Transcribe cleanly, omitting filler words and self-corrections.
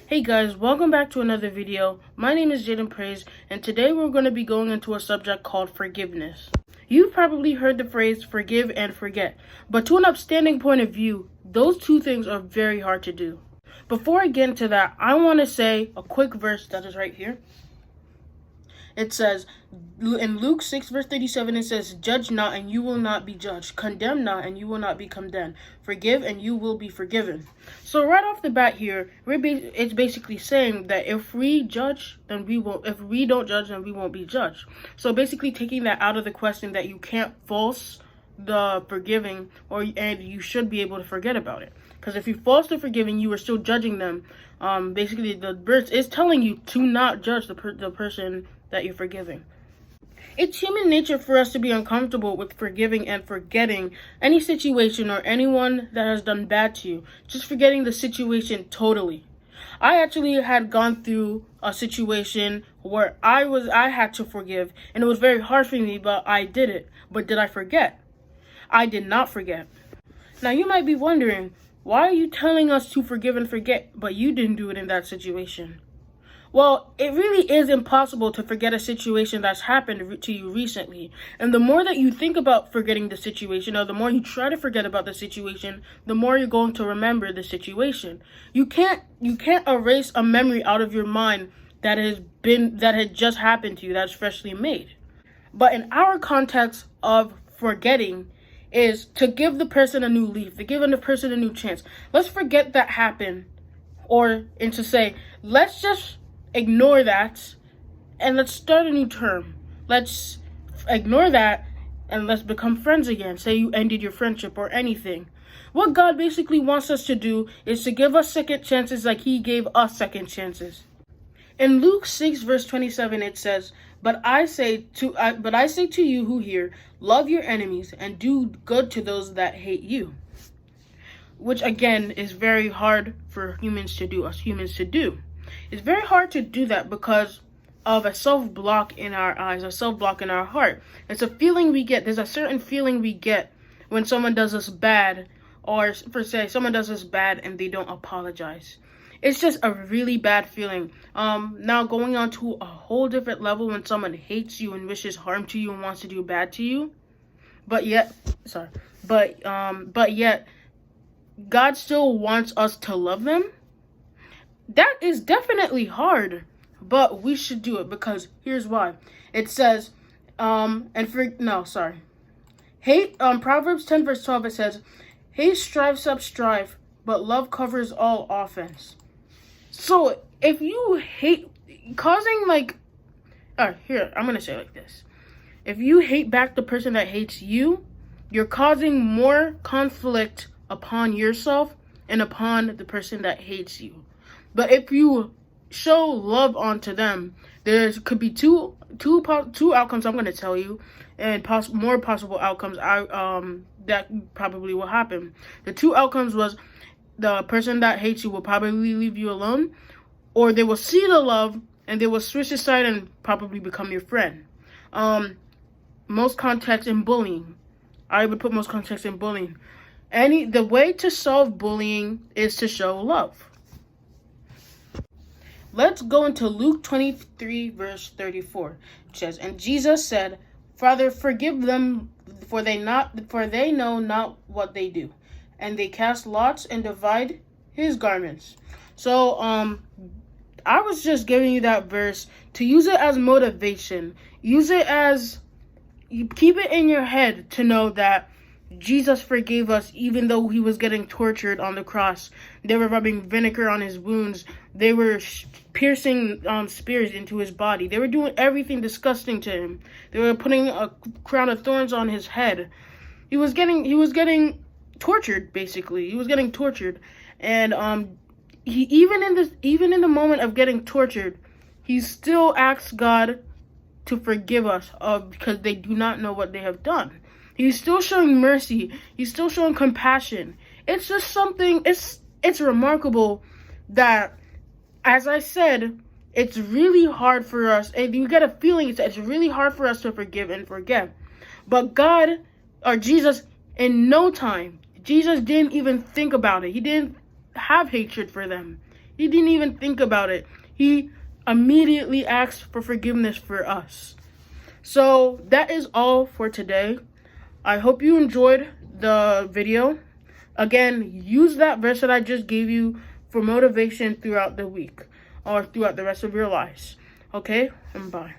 Hey guys, welcome back to another video. My name is Jaden Praise, and today we're going to be going into a subject called forgiveness. You've probably heard the phrase forgive and forget, but to an upstanding point of view, those two things are very hard to do. Before I get into that, I want to say a quick verse that is right here. It says, in Luke 6 verse 37, it says, "Judge not and you will not be judged. Condemn not and you will not be condemned. Forgive and you will be forgiven." So right off the bat here, it's basically saying that if we judge, then we won't. If we don't judge, then we won't be judged. So basically taking that out of the question that you can't false the forgiving, and you should be able to forget about it. Because if you false the forgiving, you are still judging them. Basically the verse is telling you to not judge the person that you're forgiving. It's human nature for us to be uncomfortable with forgiving and forgetting any situation or anyone that has done bad to you. Just forgetting the situation totally. I actually had gone through a situation where I had to forgive, and it was very hard for me, but I did it. But did I forget? I did not forget. Now you might be wondering, why are you telling us to forgive and forget, but you didn't do it in that situation? Well, it really is impossible to forget a situation that's happened to you recently. And the more that you think about forgetting the situation, or the more you try to forget about the situation, the more you're going to remember the situation. You can't erase a memory out of your mind that had just happened to you, that's freshly made. But in our context of forgetting is to give the person a new leaf, to give the person a new chance. Let's forget that happened, and to say, let's just ignore that and let's start a new term. Let's ignore that and let's become friends again. Say you ended your friendship or anything. What God basically wants us to do is to give us second chances like he gave us second chances. In Luke 6 verse 27 it says, But I say to you who hear, love your enemies and do good to those that hate you." Which again is very hard for us humans to do. It's very hard to do that because of a self-block in our eyes, a self-block in our heart. It's a feeling we get. There's a certain feeling we get when someone does us bad, or someone does us bad and they don't apologize. It's just a really bad feeling. Now going on to a whole different level when someone hates you and wishes harm to you and wants to do bad to you, but yet God still wants us to love them. That is definitely hard, but we should do it because here's why. It says, Proverbs 10 verse 12, it says, "Hate strives up strife, but love covers all offense." So if you hate, I'm gonna say it like this. If you hate back the person that hates you, you're causing more conflict upon yourself and upon the person that hates you. But if you show love onto them, there could be two outcomes I'm going to tell you, and more possible outcomes that probably will happen. The two outcomes was the person that hates you will probably leave you alone, or they will see the love and they will switch aside and probably become your friend. Most context in bullying. I would put most context in bullying. The way to solve bullying is to show love. Let's go into Luke 23 verse 34. It says, "And Jesus said, Father, forgive them, for they know not what they do. And they cast lots and divide his garments." So I was just giving you that verse to use it as motivation. Use it as, you keep it in your head to know that Jesus forgave us even though he was getting tortured on the cross. They were rubbing vinegar on his wounds. They were piercing spears into his body. They were doing everything disgusting to him. They were putting a crown of thorns on his head. He was getting tortured, basically. He was getting tortured. And even in the moment of getting tortured, he still asks God to forgive us because they do not know what they have done. He's still showing mercy. He's still showing compassion. It's just something, it's remarkable that, as I said, it's really hard for us, and you get a feeling it's really hard for us to forgive and forget. But God, or Jesus, in no time, Jesus didn't even think about it. He didn't have hatred for them. He didn't even think about it. He immediately asked for forgiveness for us. So that is all for today. I hope you enjoyed the video. Again, use that verse that I just gave you for motivation throughout the week or throughout the rest of your lives. Okay? And bye.